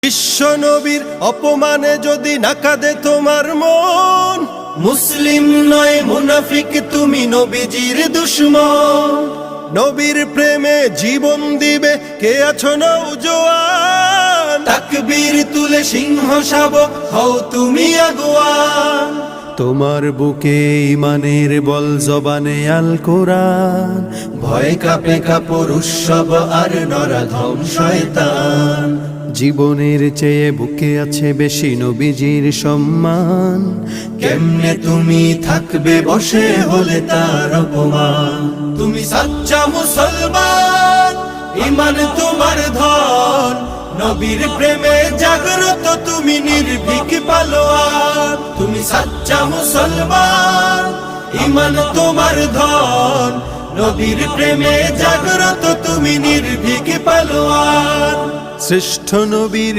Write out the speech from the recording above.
বিশ্ব নবীর অপমানে যদি না কাঁদে তোমার মন, মুসলিম নয় মুনাফিক তুমি নবীজির দুশমন। নবীর প্রেমে জীবন দিবে কে আছো নওজোয়ান, তাকবীর তুলে সিংহ শাবক হও তুমি আগুয়ান। তোমার বুকে ইমানের বল জবানে আল কোরআন, ভয় কাঁপে কাপড় উৎসব আর নরাধম শয়তান। জীবনের চেয়ে বুকে আছে বেশি নবীজির সম্মান, কেমনে তুমি থাকবে বসে হলে তার অপমান। তুমি সাচ্চা মুসলমান, ইমান তোমার ধন, নবীর প্রেমে জাগ্রত তুমি নির্ভীক পালোয়ান। তুমি সাচ্চা মুসলমান, ইমান তোমার ধন, নবীর প্রেমে জাগ্রত তুমি নির্ভীক পালোয়ান। শ্রেষ্ঠ নবীর